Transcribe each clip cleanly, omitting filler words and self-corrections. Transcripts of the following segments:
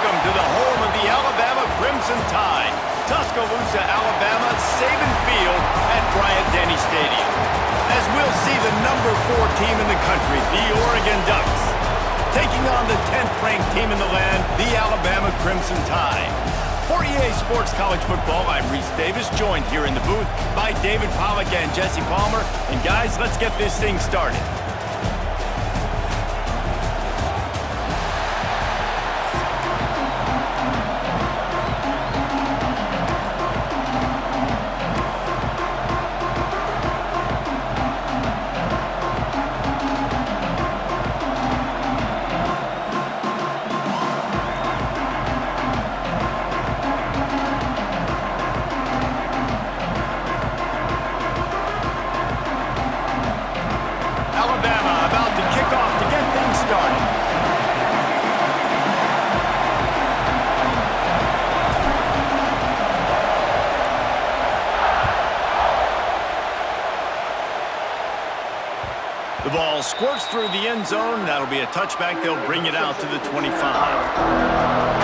Welcome to the home of the Alabama Crimson Tide, Tuscaloosa, Alabama, Saban Field at Bryant-Denny Stadium. As we'll see the number 4 team in the country, the Oregon Ducks, taking on the 10th-ranked team in the land, the Alabama Crimson Tide. For EA Sports College Football, I'm Reese Davis, joined here in the booth by David Pollack and Jesse Palmer. And guys, let's get this thing started. The ball squirts through the end zone. That'll be a touchback. They'll bring it out to the 25.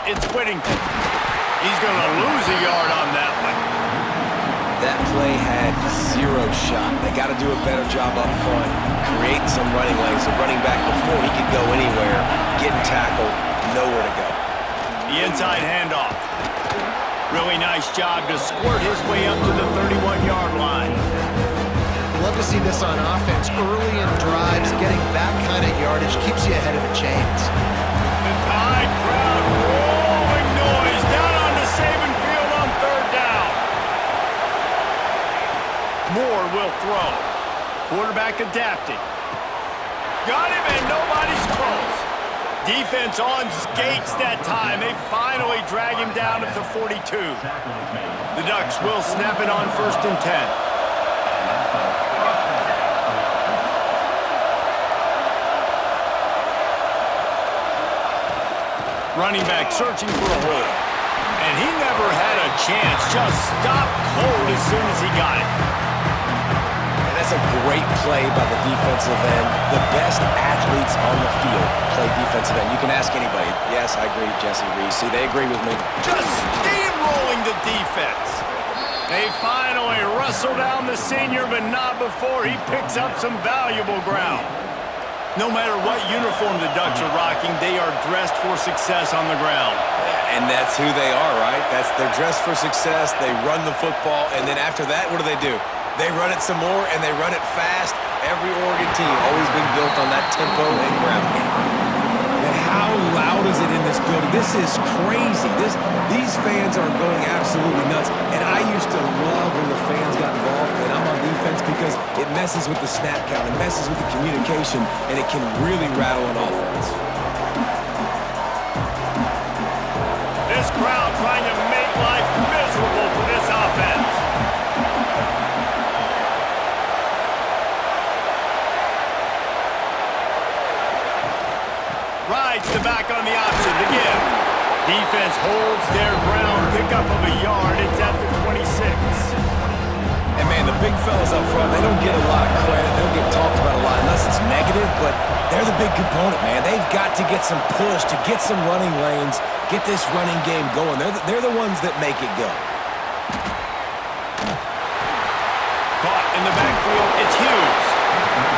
It's Whittington. He's going to lose a yard on that one. That play had 0 shot. They got to do a better job up front, create some running lanes. The running back, before he could go anywhere, getting tackled, nowhere to go. The inside handoff. Really nice job to squirt his way up to the 31-yard line. Love to see this on offense. Early in drives, getting that kind of yardage keeps you ahead of the chains. The Tide crowd rolling noise down on the Saban Field on 3rd down. Moore will throw. Quarterback adapting. Got him and nobody's close. Defense on skates that time. They finally drag him down at the 42. The Ducks will snap it on 1st and 10. Running back searching for a hole. And he never had a chance. Just stopped cold as soon as he got it. And that's a great play by the defensive end. The best athletes on the field play defensive end. You can ask anybody. Yes, I agree, Jesse Reese. See, they agree with me. Just steamrolling the defense. They finally wrestle down the senior, but not before he picks up some valuable ground. No matter what uniform the Ducks are rocking, they are dressed for success on the ground. And that's who they are, right? They're dressed for success. They run the football, and then after that, what do? They run it some more, and they run it fast. Every Oregon team always been built on that tempo and ground game. And how loud is it in this building? This is crazy. These fans are going absolutely nuts. And I used to love when the fans got involved, and I'm on defense because it messes with the snap count, it messes with the communication, and it can really rattle an offense. This crowd trying to make life miserable for this offense. Rides the back on the option to give. Defense holds their ground, pickup of a yard. It's at the 26. And man, the big fellas up front, they don't get a lot of credit. They don't get talked about a lot unless it's negative, but they're the big component, man. They've got to get some push, to get some running lanes, get this running game going. They're the ones that make it go. Caught in the backfield, it's Hughes.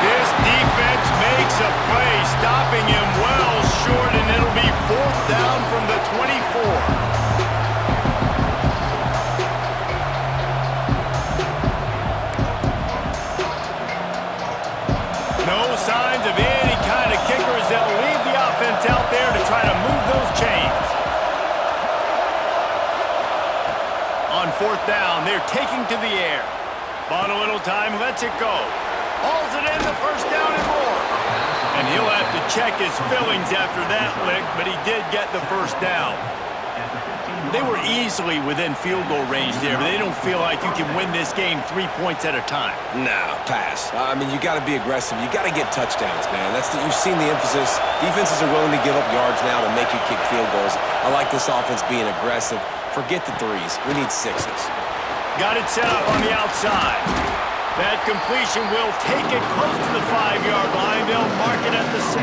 This defense makes a play, stopping him well short, and it'll be 4th down from the 24. No signs of any kind of kickers. They'll leave the offense out there to try to move those chains. On 4th down, they're taking to the air. Bought a little time, lets it go. Hauls it in, the 1st down and more. And he'll have to check his fillings after that lick, but he did get the 1st down. They were easily within field goal range there, but they don't feel like you can win this game 3 points at a time. Nah, pass. I mean, you got to be aggressive. You got to get touchdowns, man. You've seen the emphasis. Defenses are willing to give up yards now to make you kick field goals. I like this offense being aggressive. Forget the threes. We need sixes. Got it set up on the outside. That completion will take it close to the 5-yard line. They'll mark it at the 6.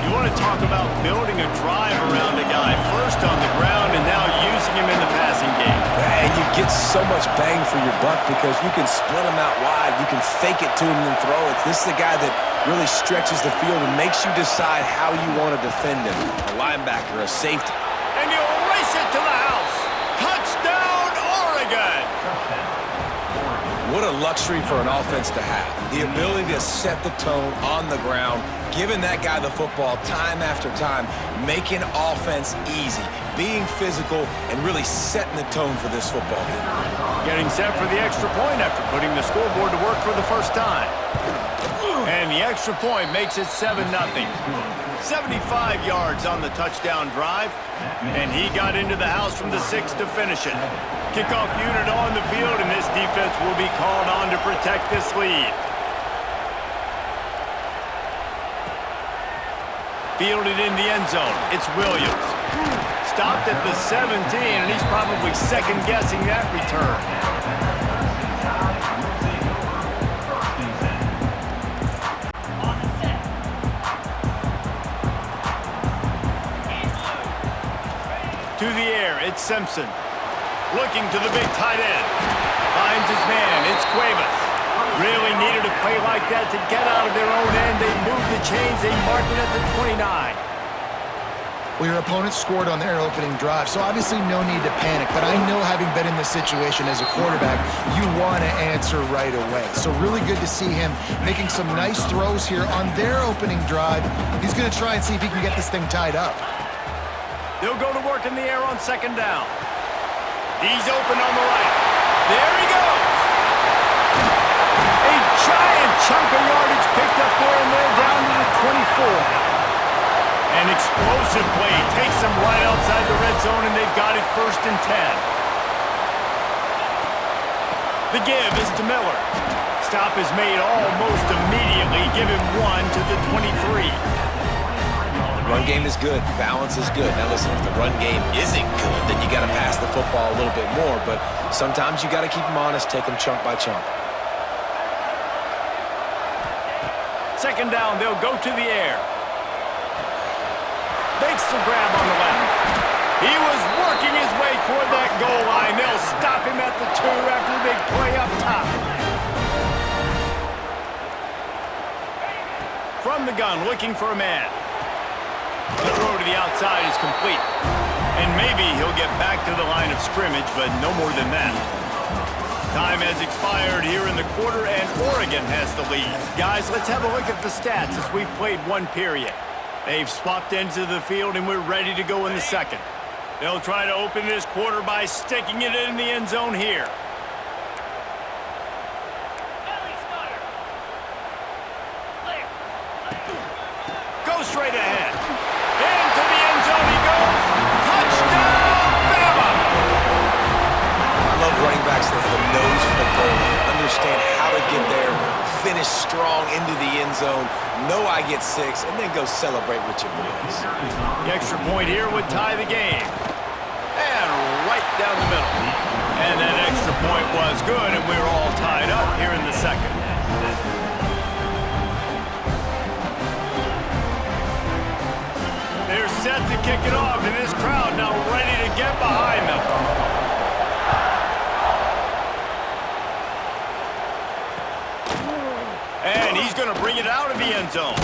You want to talk about building a drive around a guy first on the ground and now using him in the passing game. And you get so much bang for your buck because you can split him out wide. You can fake it to him and throw it. This is the guy that really stretches the field and makes you decide how you want to defend him. A linebacker, a safety. And you'll race it to the house. Touchdown, Oregon! What a luxury for an offense to have. The ability to set the tone on the ground, giving that guy the football time after time, making offense easy, being physical, and really setting the tone for this football game. Getting set for the extra point after putting the scoreboard to work for the first time. And the extra point makes it 7-0. 75 yards on the touchdown drive, and he got into the house from the 6 to finish it. Kickoff unit on the field, and this defense will be called on to protect this lead. Fielded in the end zone, it's Williams. Stopped at the 17, and he's probably second-guessing that return. To the air, it's Simpson. Looking to the big tight end. Finds his man, it's Cuevas. Really needed a play like that to get out of their own end. They move the chains, they mark it at the 29. Well, your opponent scored on their opening drive, so obviously no need to panic. But I know, having been in this situation as a quarterback, you want to answer right away. So really good to see him making some nice throws here on their opening drive. He's going to try and see if he can get this thing tied up. They'll go to work in the air on second down. He's open on the right. There he goes. A giant chunk of yardage picked up there, and they're down to the 24. An explosive play takes them right outside the red zone, and they've got it 1st and 10. The give is to Miller. Stop is made almost immediately. Give him 1 to the 23. Run game is good. Balance is good. Now listen, if the run game isn't good, then you got to pass the football a little bit more. But sometimes you got to keep them honest, take them chunk by chunk. Second down, they'll go to the air. Makes the grab on the left. He was working his way toward that goal line. They'll stop him at the 2 after the big play up top. From the gun, looking for a man. The throw to the outside is complete. And maybe he'll get back to the line of scrimmage, but no more than that. Time has expired here in the quarter, and Oregon has the lead. Guys, let's have a look at the stats as we've played one period. They've swapped ends of the field, and we're ready to go in the second. They'll try to open this quarter by sticking it in the end zone here. Go straight ahead. Into the end zone he goes. Touchdown, Bama! I love running backs that have a nose for the goal line, understand how to get there, finish strong into the end zone, know I get 6, and then go celebrate with your boys. The extra point here would tie the game. And right down the middle. And that extra point was good, and we're all tied up here in the second. They're set to kick it off, and this crowd now ready to get behind them. And he's going to bring it out of the end zone.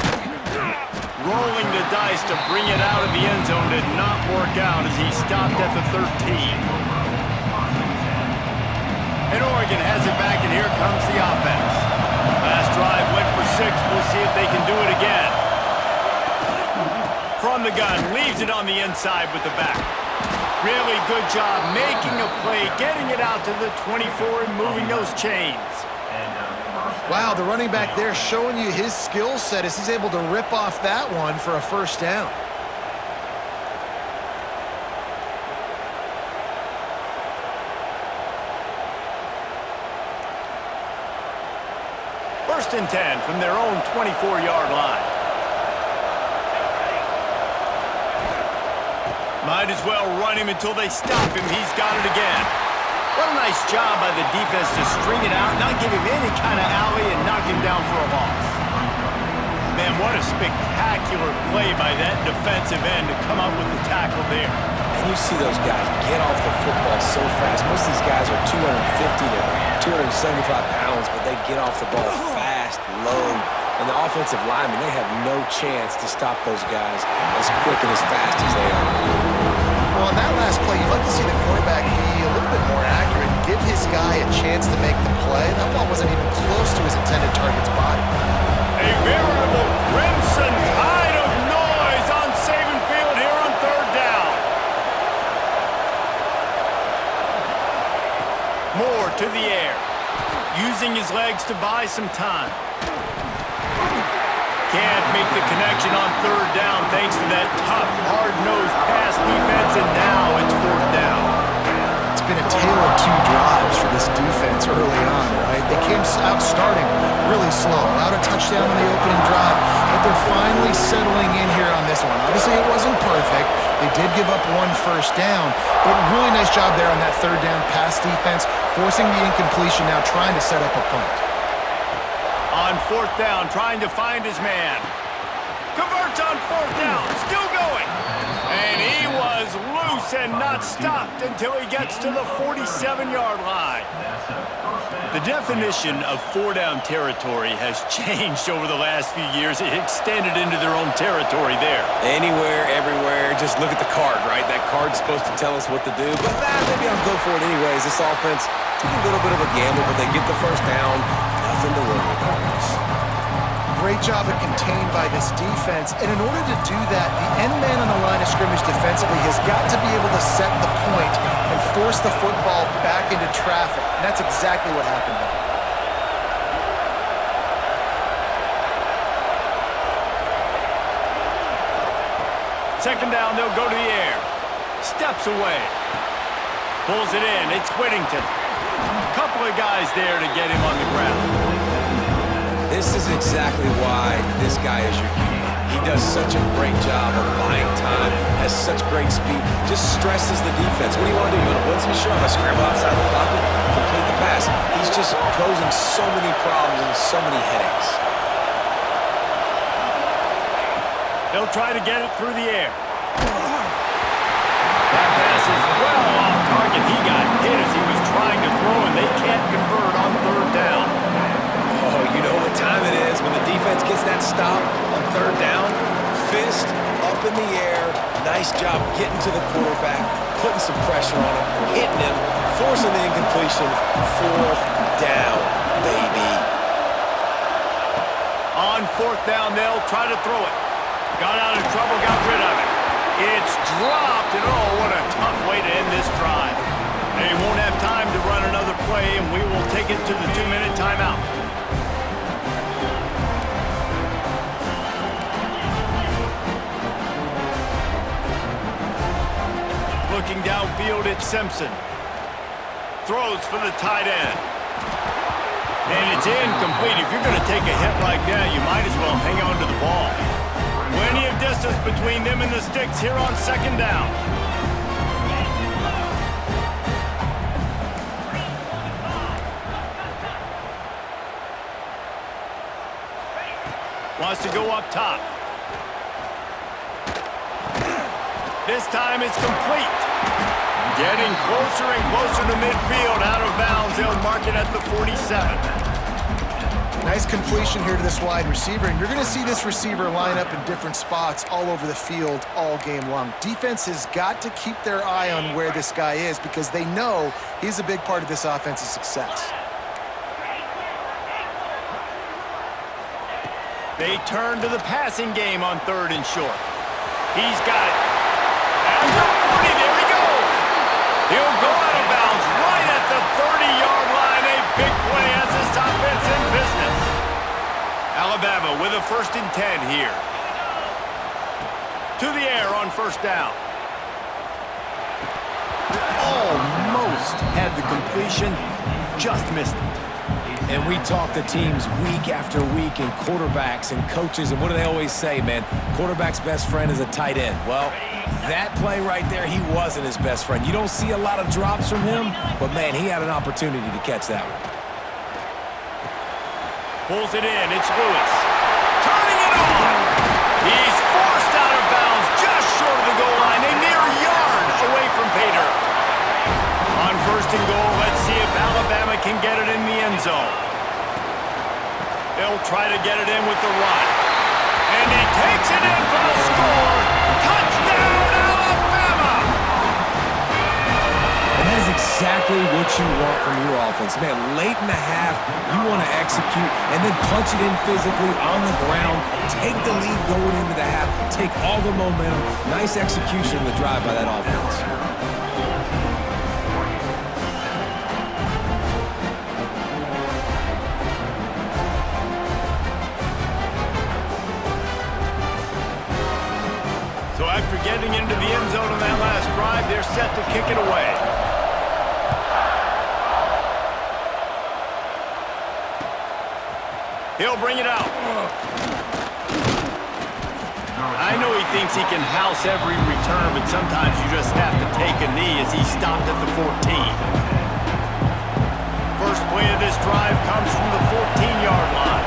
Rolling the dice to bring it out of the end zone did not work out as he stopped at the 13. And Oregon has it back, and here comes the offense. Last drive went for 6. We'll see if they can do it again. From the gun, leaves it on the inside with the back. Really good job making a play, getting it out to the 24 and moving those chains. Wow, the running back there showing you his skill set as he's able to rip off that one for a first down. First and 10 from their own 24-yard line. Might as well run him until they stop him. He's got it again. What a nice job by the defense to string it out, not give him any kind of alley, and knock him down for a loss. Man, what a spectacular play by that defensive end to come up with the tackle there. And you see those guys get off the football so fast. Most of these guys are 250 to 275 pounds, but they get off the ball fast, low. And the offensive linemen, they have no chance to stop those guys as quick and as fast as they are. Well, on that last play, you'd like to see the quarterback be a little bit more accurate and give his guy a chance to make the play. That ball wasn't even close to his intended target's body. A veritable crimson tide of noise on Saban Field here on third down. Moore to the air, using his legs to buy some time. Can't make the connection on third down thanks to that tough, hard-nosed pass defense, and now it's fourth down. It's been a tale of two drives for this defense early on, right? They came out starting really slow, allowed a touchdown on the opening drive, but they're finally settling in here on this one. Obviously, it wasn't perfect. They did give up one first down, but really nice job there on that third down pass defense, forcing the incompletion, now trying to set up a punt. On fourth down, trying to find his man. Converts on fourth down, still going. And he was loose and not stopped until he gets to the 47-yard line. The definition of four-down territory has changed over the last few years. It extended into their own territory there. Anywhere, everywhere, just look at the card, right? That card's supposed to tell us what to do, but maybe I'll go for it anyways. This offense took a little bit of a gamble, but they get the first down. Nothing to worry about. Great job of contained by this defense, and in order to do that, the end man on the line of scrimmage defensively has got to be able to set the point and force the football back into traffic, and that's exactly what happened there. Second down, they'll go to the air. Steps away. Pulls it in. It's Whittington. A couple of guys there to get him on the ground. This is exactly why this guy is your QB. He does such a great job of buying time, has such great speed, just stresses the defense. What do you want to do? You want to blitz me? Sure, I'm going to scramble outside the pocket, complete the pass. He's just posing so many problems and so many headaches. They'll try to get it through the air. That pass is well off target. He got hit as he was trying to throw, and they can't convert on third down. Oh, you know what time it is when the defense gets that stop on third down. Fist up in the air. Nice job getting to the quarterback, putting some pressure on him, hitting him, forcing the incompletion. Fourth down, baby. On fourth down, they'll try to throw it. Got out of trouble, got rid of it. It's dropped, and oh, what a tough way to end this drive. They won't have time to run another play, and we will take it to the 2-minute timeout. Looking downfield, it's Simpson. Throws for the tight end. And it's incomplete. If you're going to take a hit like that, you might as well hang on to the ball. Plenty of distance between them and the sticks here on second down. Wants to go up top. This time it's complete. Getting closer and closer to midfield, out of bounds. They'll mark it at the 47. Nice completion here to this wide receiver, and you're going to see this receiver line up in different spots all over the field all game long. Defense has got to keep their eye on where this guy is because they know he's a big part of this offense's success. They turn to the passing game on third and short. He's got it. After 40, there he goes. He'll go out of bounds right at the 30-yard line. A big play as this offense in business. Alabama with a first and 10 here. To the air on first down. Almost had the completion, just missed it. And we talk to teams week after week and quarterbacks and coaches, and what do they always say, man? Quarterback's best friend is a tight end. Well, that play right there, he wasn't his best friend. You don't see a lot of drops from him, but, man, he had an opportunity to catch that one. Pulls it in. It's Lewis. Turning it on. He's forced out of bounds just short of the goal line. A mere yard away from pay dirt. On first and goal, let's see if Alabama can get it in the end zone. They'll try to get it in with the run. And he takes it in for the score. Touchdown, Alabama! And that is exactly what you want from your offense. Man, late in the half, you want to execute and then punch it in physically on the ground, take the lead going into the half, take all the momentum. Nice execution in the drive by that offense. So after getting into the end zone on that last drive, they're set to kick it away. He'll bring it out. I know he thinks he can house every return, but sometimes you just have to take a knee as he stopped at the 14. First play of this drive comes from the 14-yard line.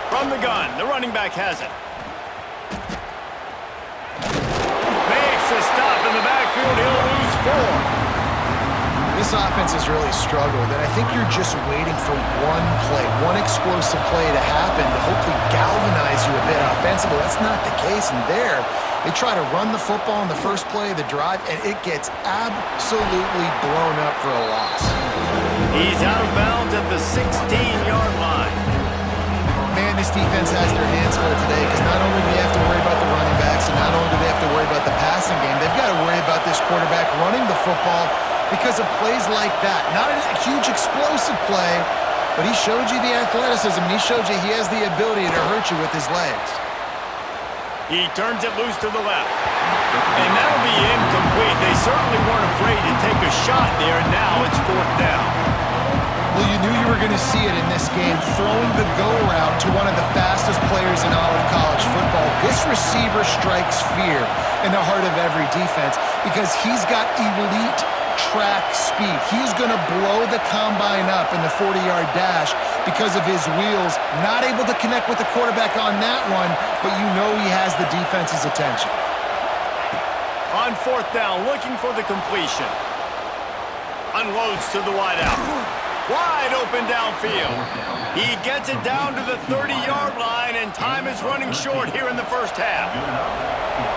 From the gun, the running back has it. Makes a stop in the backfield. He'll lose 4. This offense has really struggled, and I think you're just waiting for one play, one explosive play to happen to hopefully galvanize you a bit offensively. That's not the case, and there, they try to run the football in the first play of the drive, and it gets absolutely blown up for a loss. He's out of bounds at the 16-yard line. Man, this defense has their hands full today because not only do they have to worry about the running backs and not only do they have to worry about the passing game, they've got to worry about this quarterback running the football because of plays like that. Not a huge explosive play, but he showed you the athleticism. He showed you he has the ability to hurt you with his legs. He turns it loose to the left. And that'll be incomplete. They certainly weren't afraid to take a shot there, and now it's 4th down. Well, you knew you were going to see it in this game, throwing the go route to one of the fastest players in all of college football. This receiver strikes fear in the heart of every defense because he's got elite track speed. He's going to blow the combine up in the 40-yard dash because of his wheels. Not able to connect with the quarterback on that one, but you know he has the defense's attention. On 4th down, looking for the completion. Unloads to the wideout. Wide open downfield. He gets it down to the 30-yard line, and time is running short here in the first half.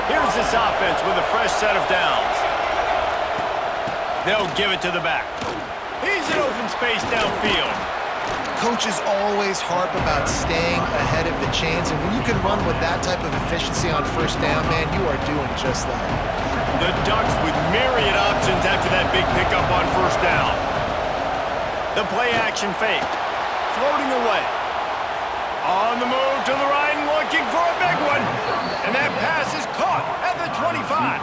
Here's this offense with a fresh set of downs. They'll give it to the back. He's in open space downfield. Coaches always harp about staying ahead of the chains, and when you can run with that type of efficiency on first down, man, you are doing just that. The Ducks with myriad options after that big pickup on first down. The play action fake. Floating away. On the move to the right and looking for a big one. And that pass is caught at the 25.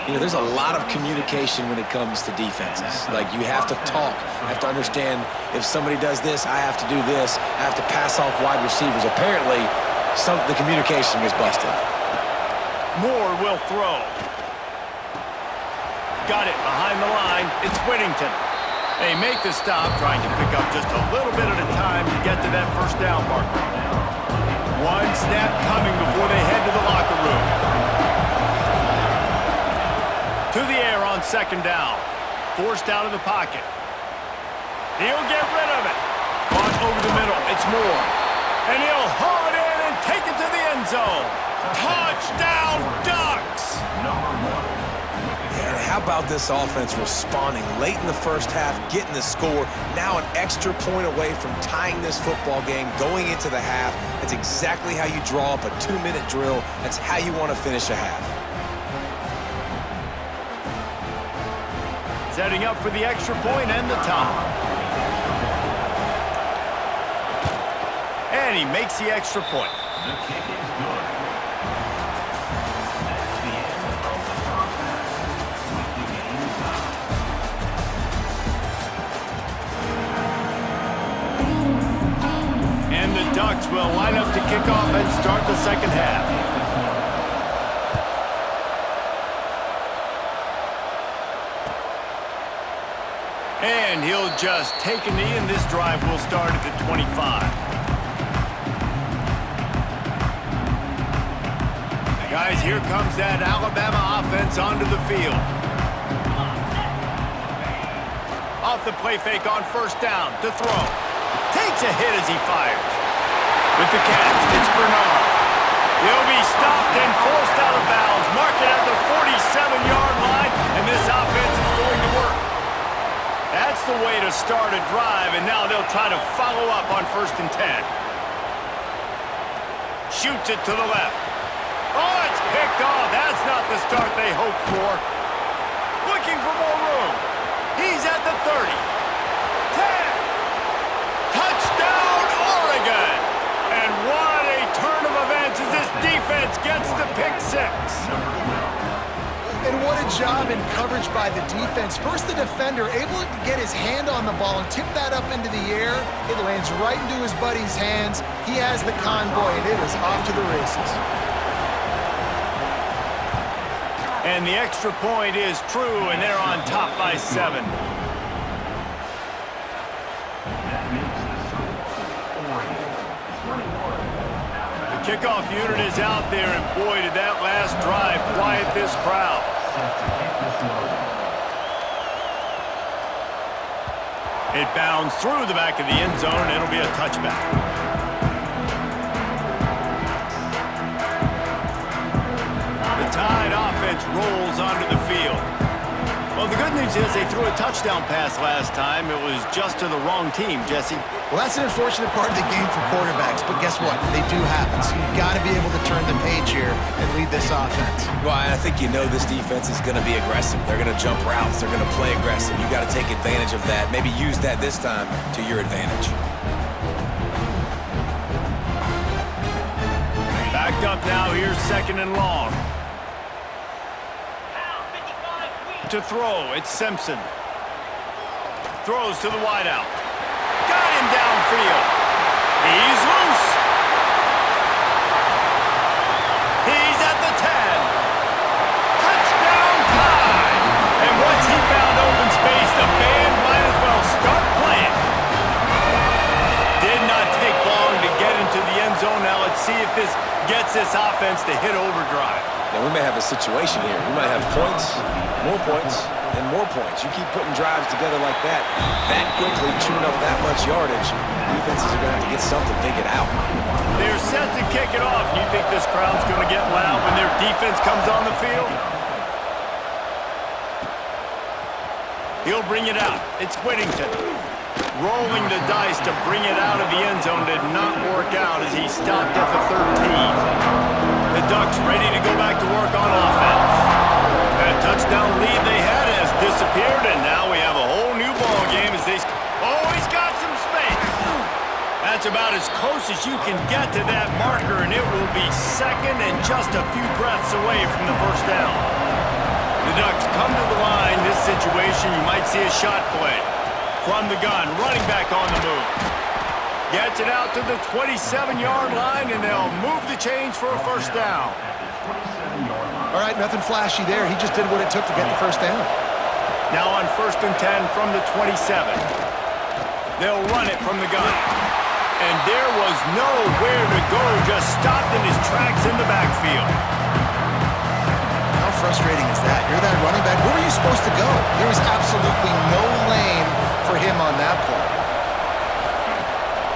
You know, there's a lot of communication when it comes to defenses. Like, you have to talk. I have to understand if somebody does this, I have to do this. I have to pass off wide receivers. Apparently, the communication was busted. Moore will throw. Got it behind the line. It's Whittington. They make the stop, trying to pick up just a little bit at a time to get to that first down marker. One snap coming before they head to the locker room. To the air on 2nd down. Forced out of the pocket. He'll get rid of it. Caught over the middle. It's Moore. And he'll haul it in and take it to the end zone. Touchdown, Ducks! And how about this offense responding late in the first half, getting the score, now an extra point away from tying this football game, going into the half. That's exactly how you draw up a 2-minute drill. That's how you want to finish a half. Setting up for the extra point and the tie. And he makes the extra point. The kick is good. That's the end of the first half. With the game stopped. Ducks will line up to kick off and start the second half. And he'll just take a knee, and this drive will start at the 25. Guys, here comes that Alabama offense onto the field. Off the play fake on first down to throw. Takes a hit as he fires. With the catch, it's Bernard. He'll be stopped and forced out of bounds. Mark it at the 47-yard line, and this offense is going to work. That's the way to start a drive, and now they'll try to follow up on 1st and 10. Shoots it to the left. Oh, it's picked off. That's not the start they hoped for. Looking for more room. He's at the 30. 10. Touchdown, Oregon. And what a turn of events as this defense gets the pick six. And what a job in coverage by the defense. First, the defender able to get his hand on the ball and tip that up into the air. It lands right into his buddy's hands. He has the convoy, and it is off to the races. And the extra point is true, and they're on top by 7. The kickoff unit is out there, and boy, did that last drive quiet this crowd. It bounds through the back of the end zone, and it'll be a touchback. The Tide offense rolls onto the field. Well, the good news is they threw a touchdown pass last time. It was just to the wrong team, Jesse. Well, that's an unfortunate part of the game for quarterbacks, but guess what? They do happen, so you've got to be able to turn the page here and lead this offense. Well, I think you know this defense is going to be aggressive. They're going to jump routes. They're going to play aggressive. You got to take advantage of that. Maybe use that this time to your advantage. Backed up now. Here's 2nd and long. To throw, it's Simpson. Throws to the wideout. Got him downfield. He's loose. He's at the 10. Touchdown Tide. And once he found open space, the band might as well start playing. Did not take long to get into the end zone. Now let's see if this gets this offense to hit overdrive. Now, we may have a situation here. We might have points, and more points. You keep putting drives together like that quickly, chewing up that much yardage, defenses are going to have to get something figured out. They're set to kick it off. You think this crowd's going to get loud when their defense comes on the field? He'll bring it out. It's Whittington. Rolling the dice to bring it out of the end zone did not work out as he stopped at the 13. The Ducks ready to go back to work on offense. That touchdown lead they had has disappeared, and now we have a whole new ball game as they... Oh, he's got some space. That's about as close as you can get to that marker, and it will be 2nd and just a few breaths away from the 1st down. The Ducks come to the line. This situation, you might see a shot play. From the gun, running back on the move. Gets it out to the 27-yard line, and they'll move the chains for a 1st down. All right, nothing flashy there. He just did what it took to get the 1st down. Now on 1st and 10 from the 27. They'll run it from the gun. And there was nowhere to go, just stopped in his tracks in the backfield. How frustrating is that? You're that running back. Where were you supposed to go? There was absolutely no lane for him on that play.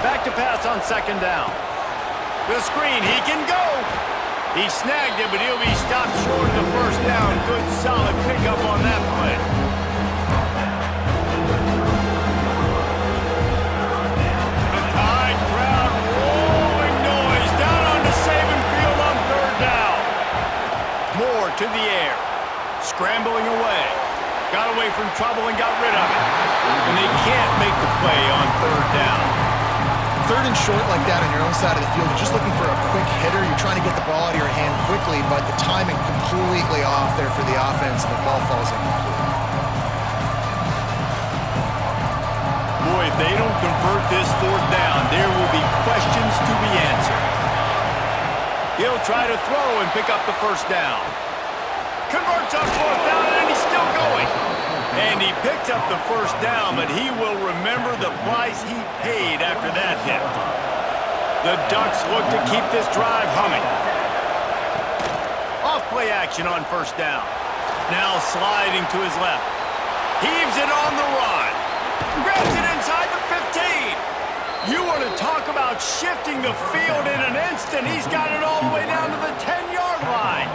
Back to pass on 2nd down. The screen, he can go. He snagged it, but he'll be stopped short of the 1st down. Good, solid pickup on that play. The Tide crowd rolling noise down onto Saban Field on 3rd down. Moore to the air. Scrambling away. Got away from trouble and got rid of it. And they can't make the play on 3rd down. 3rd and short like that on your own side of the field, you're just looking for a quick hitter. You're trying to get the ball out of your hand quickly, but the timing completely off there for the offense, and the ball falls incomplete. Boy, If they don't convert this fourth down, there will be questions to be answered. He'll try to throw and pick up the first down. Converts on fourth down, and he's still going. And he picks up the first down, but he will remember the price he paid after that hit. The Ducks look to keep this drive humming. Off play action on first down. Now sliding to his left. Heaves it on the run. Grabs it inside the 15. You want to talk about shifting the field in an instant. He's got it all the way down to the 10-yard line.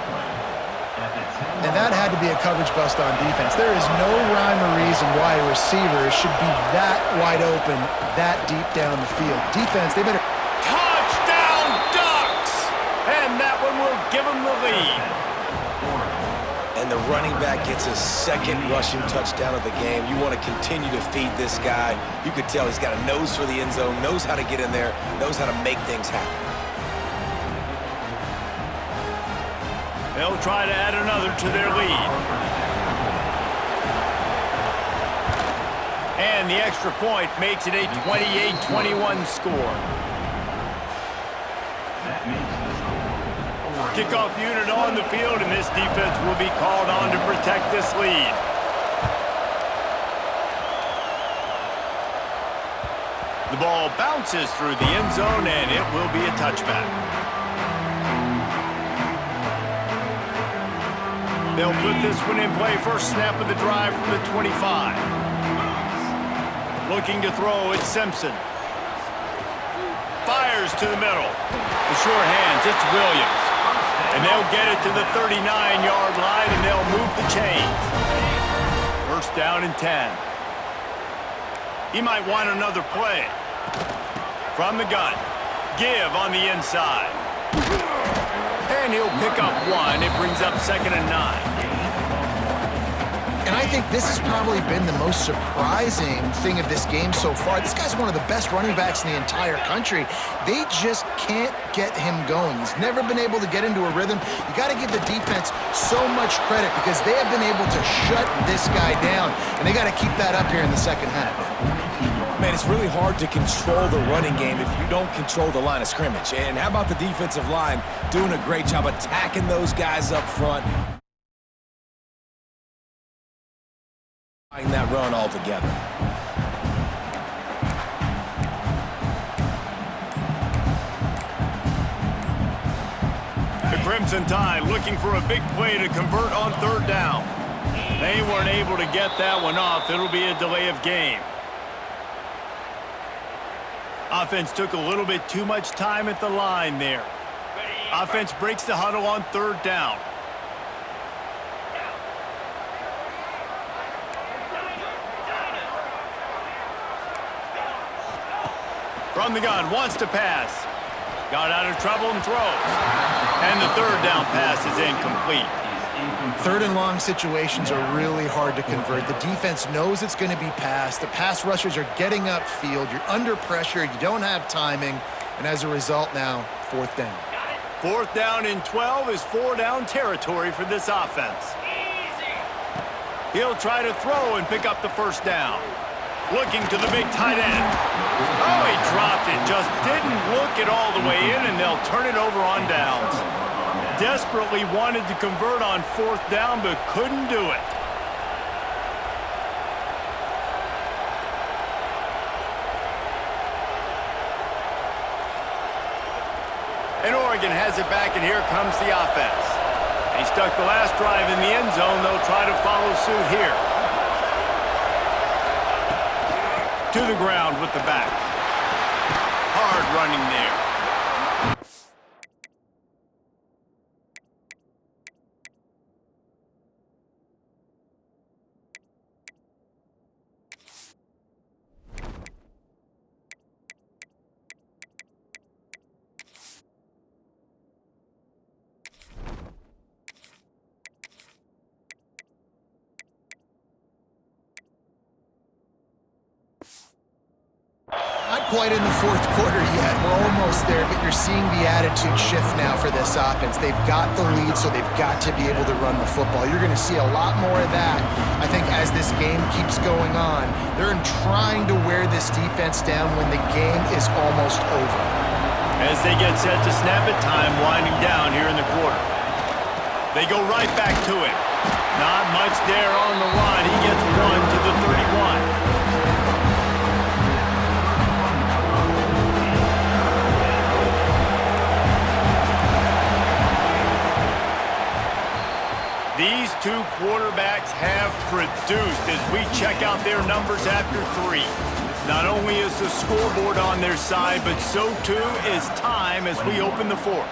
And that had to be a coverage bust on defense. There is no rhyme or reason why a receiver should be that wide open, that deep down the field. Defense, they better... Touchdown, Ducks! And that one will give them the lead. And the running back gets his second rushing touchdown of the game. You want to continue to feed this guy. You could tell he's got a nose for the end zone, knows how to get in there, knows how to make things happen. They'll try to add another to their lead. And the extra point makes it a 28-21 score. Kickoff unit on the field, and this defense will be called on to protect this lead. The ball bounces through the end zone, and it will be a touchback. They'll put this one in play. First snap of the drive from the 25. Looking to throw, it's Simpson. Fires to the middle. The sure hands, it's Williams. And they'll get it to the 39-yard line, and they'll move the chains. First down and 10. He might want another play. From the gun. Give on the inside. And he'll pick up one. It brings up 2nd and 9. And I think this has probably been the most surprising thing of this game so far. This guy's one of the best running backs in the entire country. They just can't get him going. He's never been able to get into a rhythm. You got to give the defense so much credit because they have been able to shut this guy down, and they got to keep that up here in the second half. Man, it's really hard to control the running game if you don't control the line of scrimmage. And how about the defensive line doing a great job attacking those guys up front, that run altogether. The Crimson Tide looking for a big play to convert on third down. They weren't able to get that one off. It'll be a delay of game. Offense took a little bit too much time at the line there. Offense breaks the huddle on third down. From the gun, wants to pass. Got out of trouble and throws. And the third down pass is incomplete. Third and long situations are really hard to convert. The defense knows it's going to be passed. The pass rushers are getting upfield. You're under pressure. You don't have timing. And as a result now, fourth down. Fourth down and 12 is four-down territory for this offense. He'll try to throw and pick up the first down. Looking to the big tight end. Oh, he dropped it. Just didn't look it all the way in, and they'll turn it over on downs. Desperately wanted to convert on fourth down, but couldn't do it. And Oregon has it back, and here comes the offense. He stuck the last drive in the end zone. They'll try to follow suit here. To the ground with the back. Hard running there. quite in the fourth quarter yet. We're almost there, but you're seeing the attitude shift now for this offense. They've got the lead, so they've got to be able to run the football. You're going to see a lot more of that, I think, as this game keeps going on. They're trying to wear this defense down when the game is almost over. As they get set to snap it, time winding down here in the quarter. They go right back to it. Not much there on the line. He gets one to the 31. These two quarterbacks have produced as we check out their numbers after 3. Not only is the scoreboard on their side, but so too is time as we open the fourth.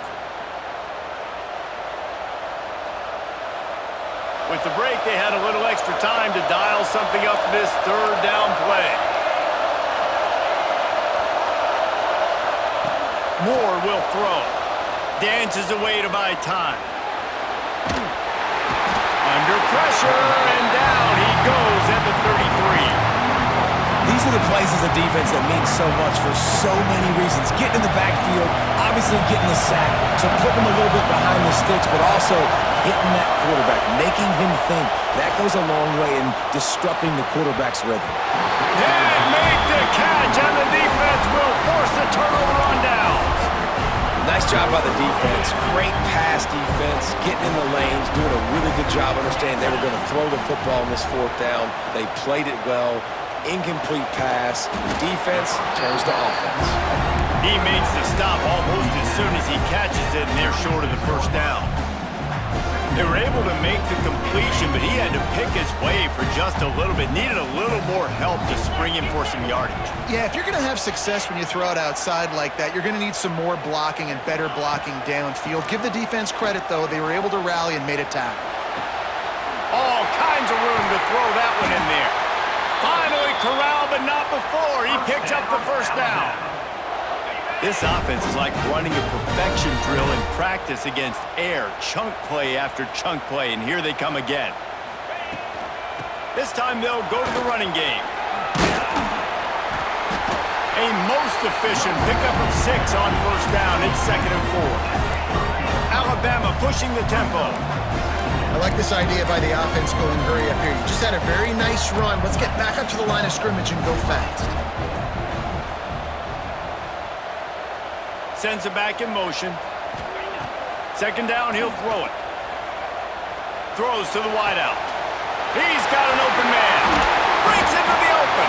With the break, they had a little extra time to dial something up this third down play. Moore will throw. Dances away to buy time. Under pressure, and down he goes at the 33. These are the plays as a defense that mean so much for so many reasons. Getting in the backfield, obviously getting the sack, so putting him a little bit behind the sticks, but also hitting that quarterback, making him think. That goes a long way in disrupting the quarterback's rhythm. And make the catch, and the defense will force the turnover on downs. Nice job by the defense. Great pass defense, getting in the lanes, doing a really good job understanding they were going to throw the football in this fourth down. They played it well. Incomplete pass. Defense turns to offense. He makes the stop almost as soon as he catches it, and they're short of the first down. They were able to make the completion, but he had to pick his way for just a little bit. Needed a little more help to spring him for some yardage. Yeah, if you're going to have success when you throw it outside like that, you're going to need some more blocking and better blocking downfield. Give the defense credit, though. They were able to rally and made a tackle. All kinds of room to throw that one in there. Finally corralled, but not before. He picks up the first down. This offense is like running a perfection drill in practice against air. Chunk play after chunk play, and here they come again. This time they'll go to the running game. A most efficient pickup of 6 on first down. It's 2nd and 4. Alabama pushing the tempo. I like this idea by the offense going hurry up here. You just had a very nice run. Let's get back up to the line of scrimmage and go fast. Sends it back in motion. 2nd down, he'll throw it. Throws to the wideout. He's got an open man. Breaks into the open.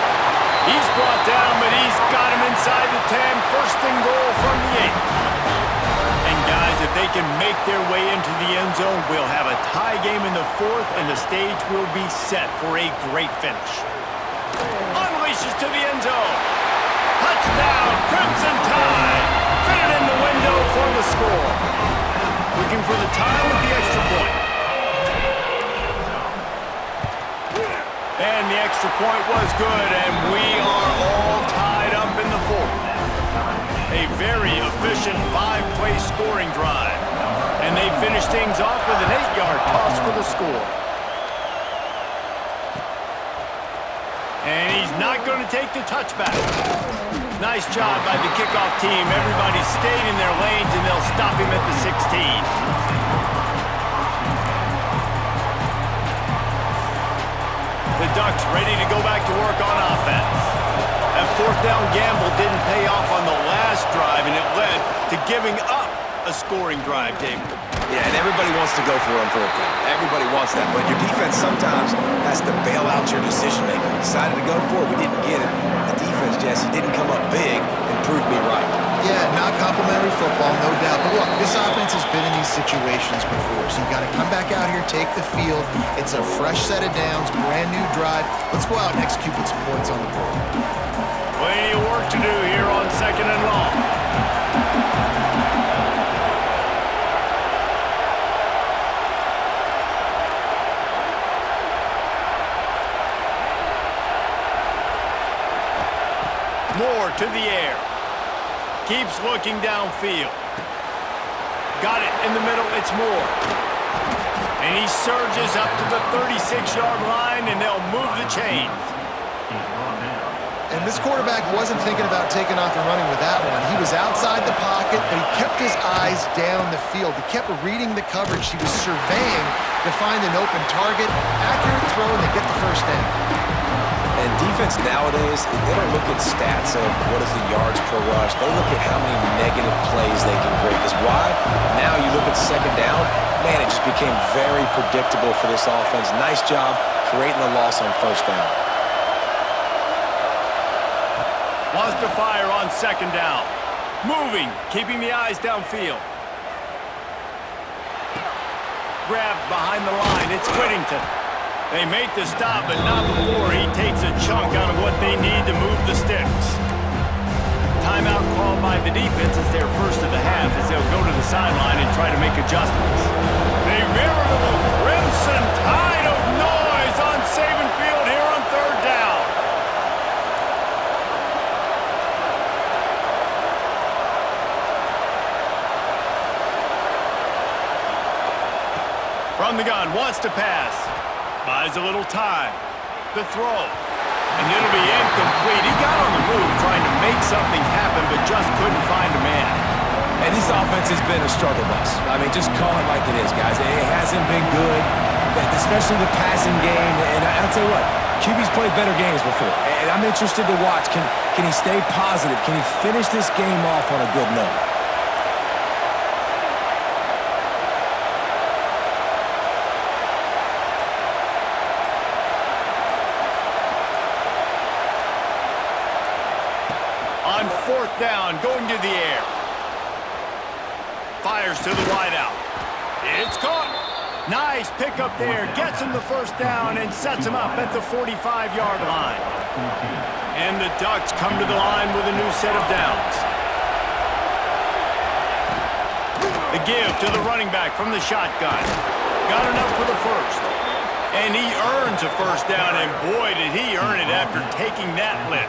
He's brought down, but he's got him inside the 10. 1st and goal from the 8. And guys, if they can make their way into the end zone, we'll have a tie game in the 4th, and the stage will be set for a great finish. Unleashes to the end zone. Touchdown, Crimson Tide. Fitted in the window for the score. Looking for the tie with the extra point. And the extra point was good, and we are all tied up in the 4th. A very efficient 5-play scoring drive. And they finish things off with an 8-yard toss for the score. And he's not going to take the touchback. Nice job by the kickoff team. Everybody stayed in their lanes, and they'll stop him at the 16. The Ducks ready to go back to work on offense. That 4th down gamble didn't pay off on the last drive, and it led to giving up a scoring drive, David. Yeah, and everybody wants to go for it on 4th down. Everybody wants that, but your defense sometimes has to bail out your decision-making. We decided to go for it. We didn't get it. The defense, Jesse, didn't come up big and prove me right. Yeah, not complimentary football, no doubt. But look, this offense has been in these situations before, so you got to come back out here, take the field. It's a fresh set of downs, brand new drive. Let's go out and execute with some points on the board. Plenty of work to do here on 2nd and long. Moore to the air. Keeps looking downfield. Got it in the middle, it's Moore. And he surges up to the 36-yard line, and they'll move the chains. And this quarterback wasn't thinking about taking off and running with that one. He was outside the pocket, but he kept his eyes down the field. He kept reading the coverage. He was surveying to find an open target. Accurate throw, and they get the first down. And defense nowadays, they don't look at stats of what is the yards per rush. They look at how many negative plays they can create. Because why? Now you look at second down, man, it just became very predictable for this offense. Nice job creating the loss on first down. Wants to fire on second down. Moving, keeping the eyes downfield. Grabbed behind the line, it's Whittington. They make the stop, but not before he takes a chunk out of what they need to move the sticks. Timeout called by the defense is their first of the half as they'll go to the sideline and try to make adjustments. A veritable crimson tide of noise on Saban Field here on third down. From the gun, wants to pass. Buys a little time. The throw. And it'll be incomplete. He got on the move trying to make something happen, but just couldn't find a man. And this offense has been a struggle bus. I mean, just call it like it is, guys. It hasn't been good, especially the passing game. And I'll tell you what, QB's played better games before. And I'm interested to watch. Can he stay positive? Can he finish this game off on a good note? On fourth down, going to the air. Fires to the wideout. It's caught. Nice pickup there. Gets him the first down and sets him up at the 45-yard line. And the Ducks come to the line with a new set of downs. The give to the running back from the shotgun. Got enough for the first. And he earns a first down, and boy, did he earn it after taking that lick.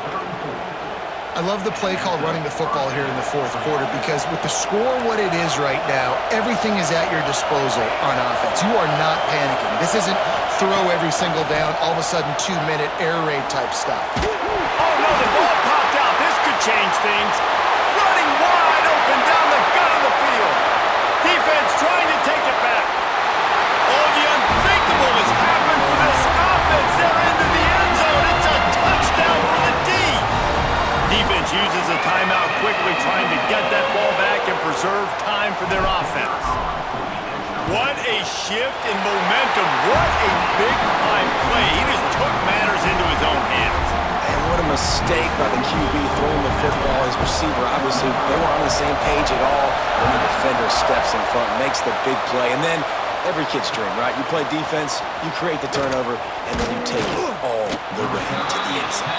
I love the play called running the football here in the fourth quarter because with the score what it is right now, everything is at your disposal on offense. You are not panicking. This isn't throw every single down, all of a sudden 2-minute air raid type stuff. Oh no, the ball popped out. This could change things. Running wide open down the gut of the field. Defense trying to take it back. Oh, the unthinkable has happened for this offense. They're into the end zone. It's a touchdown for the D. Defense uses a timeout quickly, trying to get that ball back and preserve time for their offense. What a shift in momentum. What a big-time play. He just took matters into his own hands. And what a mistake by the QB throwing the football. His receiver, obviously, they weren't on the same page at all when the defender steps in front, makes the big play. And then every kid's dream, right? You play defense, you create the turnover, and then you take it all the way to the end zone.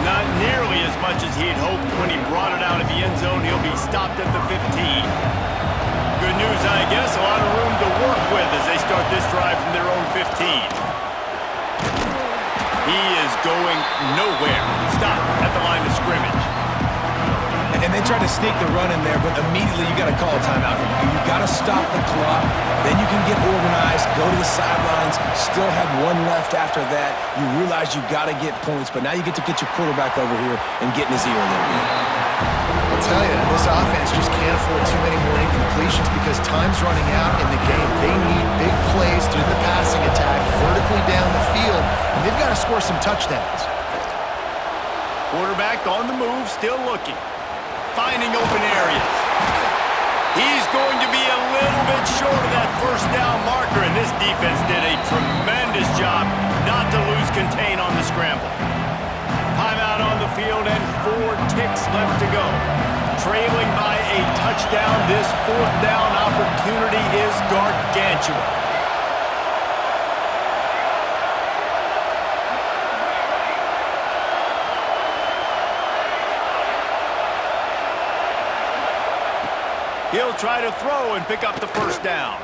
Not nearly as much as he had hoped when he brought it out of the end zone. He'll be stopped at the 15. Good news, I guess. A lot of room to work with as they start this drive from their own 15. He is going nowhere. Stop at the line of scrimmage. And they try to sneak the run in there, but immediately you got to call a timeout. You got to stop the clock. Then you can get organized, go to the sidelines, still have one left after that. You realize you got to get points, but now you get to get your quarterback over here and get in his ear a little bit. I'll tell you, this offense just can't afford too many more incompletions because time's running out in the game. They need big plays through the passing attack, vertically down the field, and they've got to score some touchdowns. Quarterback on the move, still looking. Finding open areas. He's going to be a little bit short of that first down marker, and this defense did a tremendous job not to lose contain on the scramble. Timeout on the field and 4 ticks left to go. Trailing by a touchdown, this fourth down opportunity is gargantuan. He'll try to throw and pick up the first down.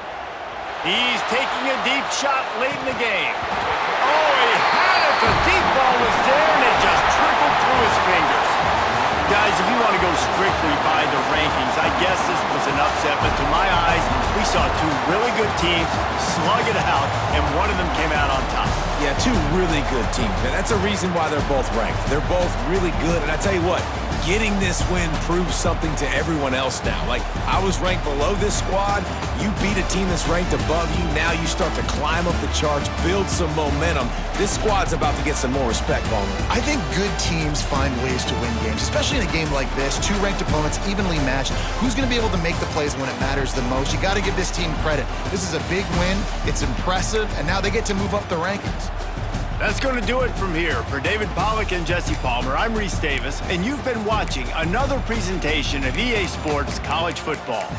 He's taking a deep shot late in the game. Oh, he had it. The deep ball was there, and it just trickled through his fingers. Guys, if you want to go strictly by the rankings, I guess this was an upset, but to my eyes, we saw 2 really good teams slug it out, and one of them came out on top. Yeah, two really good teams, man. That's a reason why they're both ranked. They're both really good, and I tell you what, getting this win proves something to everyone else now. Like, I was ranked below this squad. You beat a team that's ranked above you. Now you start to climb up the charts, build some momentum. This squad's about to get some more respect, Ballmer. I think good teams find ways to win games, especially in a game like this. Two ranked opponents, evenly matched. Who's going to be able to make the plays when it matters the most? You got to give this team credit. This is a big win. It's impressive, and now they get to move up the rankings. That's going to do it from here. For David Pollack and Jesse Palmer, I'm Reese Davis, and you've been watching another presentation of EA Sports College Football.